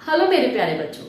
Hello मेरे प्यारे बच्चों,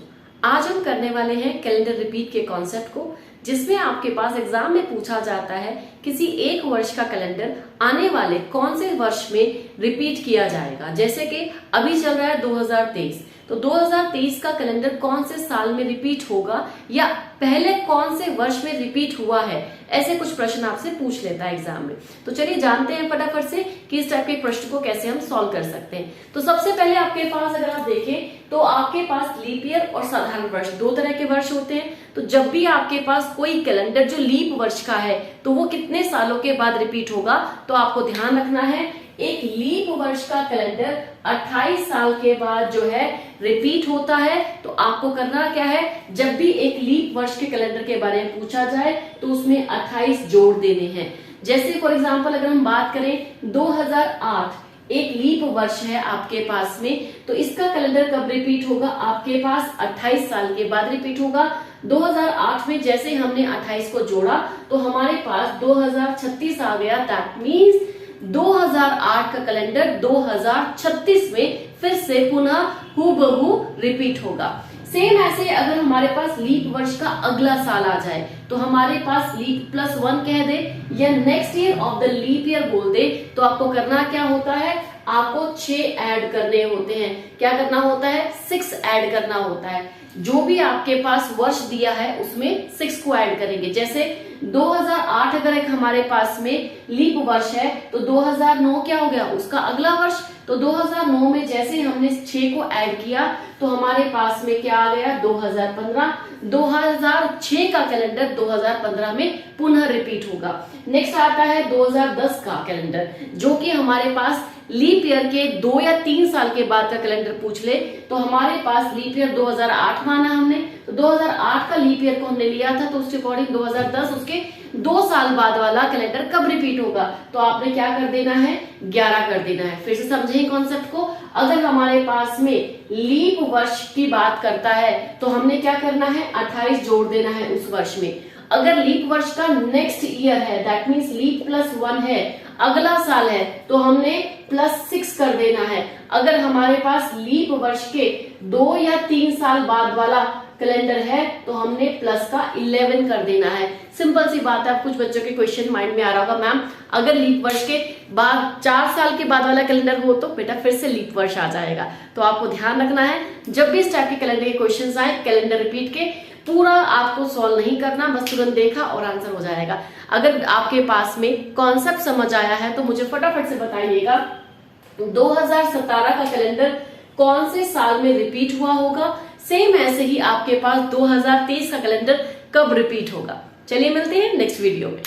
आज हम करने वाले हैं कैलेंडर रिपीट के कॉन्सेप्ट को, जिसमें आपके पास एग्जाम में पूछा जाता है किसी एक वर्ष का कैलेंडर आने वाले कौन से वर्ष में रिपीट किया जाएगा। जैसे कि अभी चल रहा है 2023, तो 2023 का कैलेंडर कौन से साल में रिपीट होगा या पहले कौन से वर्ष में रिपीट हुआ है, ऐसे कुछ प्रश्न आपसे पूछ लेता है एग्जाम में। तो चलिए जानते हैं फटाफट से कि इस टाइप के प्रश्न को कैसे हम सॉल्व कर सकते हैं। तो सबसे पहले आपके पास अगर आप देखें तो आपके पास लीप ईयर और साधारण वर्ष दो तरह के वर्ष होते हैं। तो जब भी आपके पास कोई कैलेंडर जो लीप वर्ष का है तो वो कितने सालों के बाद रिपीट होगा, तो आपको ध्यान रखना है एक लीप वर्ष का कैलेंडर 28 साल के बाद जो है रिपीट होता है। तो आपको करना क्या है, जब भी एक लीप वर्ष के कैलेंडर के बारे में पूछा जाए तो उसमें 28 जोड़ देने हैं। जैसे फॉर एग्जांपल अगर हम बात करें 2008 एक लीप वर्ष है आपके पास में, तो इसका कैलेंडर कब रिपीट होगा, आपके पास 28 साल के बाद रिपीट होगा। 2008 में जैसे ही हमने 28 को जोड़ा तो हमारे पास 2036 आ गया। दैट मीन्स 2008 का कैलेंडर 2036 में फिर से पुनः हूबहू रिपीट होगा। सेम ऐसे अगर हमारे पास लीप वर्ष का अगला साल आ जाए तो हमारे पास लीप +1 कह दे या next year of the leap year बोल दे, तो आपको करना क्या होता है, आपको 6 ऐड करने होते हैं। क्या करना होता है, 6 ऐड करना होता है। जो भी आपके पास वर्ष दिया है उसमें 6 को ऐड करेंगे। जैसे 2008 अगर एक हमारे पास में लीप वर्ष है तो 2009 क्या हो गया, उसका अगला वर्ष। तो 2009 में जैसे हमने 6 को ऐड किया तो हमारे पास में क्या आ गया, 2015। 2006 का कैलेंडर 2015 में पुनः रिपीट होगा। नेक्स्ट आता है 2010 का कैलेंडर, जो कि हमारे पास लीप ईयर के 2 या 3 साल के बाद का कैलेंडर पूछ ले तो हमारे पास लीप ईयर 2008 माना हमने, तो 2008 का लीप ईयर को हमने लिया था, तो उसके अकॉर्डिंग 2010 उसके 2 साल बाद वाला कैलेंडर कब रिपीट होगा, तो आपने क्या कर देना है, 11 कर देना है। फिर से समझें कॉन्सेप्ट को, अगर हमारे पास में लीप वर्ष की बात करता है तो हमने क्या करना है, 28 जोड़ देना है उस वर्ष में। अगर लीप वर्ष का नेक्स्ट ईयर है, दैट मीन्स लीप +1 है, अगला साल है, तो हमने +6 कर देना है। अगर हमारे पास लीप वर्ष के 2 या 3 साल बाद वाला कैलेंडर है तो हमने प्लस का 11 कर देना है। सिंपल सी बात है। अब कुछ बच्चों के क्वेश्चन माइंड में आ रहा होगा, मैम अगर लीप वर्ष के बाद 4 साल के बाद वाला कैलेंडर हो तो बेटा फिर से लीप वर्ष आ जाएगा। तो आपको ध्यान रखना है जब भी इस टाइप के कैलेंडर के क्वेश्चन आए, कैलेंडर रिपीट के पूरा आपको सॉल्व नहीं करना, बस तुरंत देखा और आंसर हो जाएगा। अगर आपके पास में कॉन्सेप्ट समझ आया है तो मुझे फटाफट से बताइएगा 2017 का कैलेंडर कौन से साल में रिपीट हुआ होगा। सेम ऐसे ही आपके पास 2023 का कैलेंडर कब रिपीट होगा। चलिए मिलते हैं नेक्स्ट वीडियो में।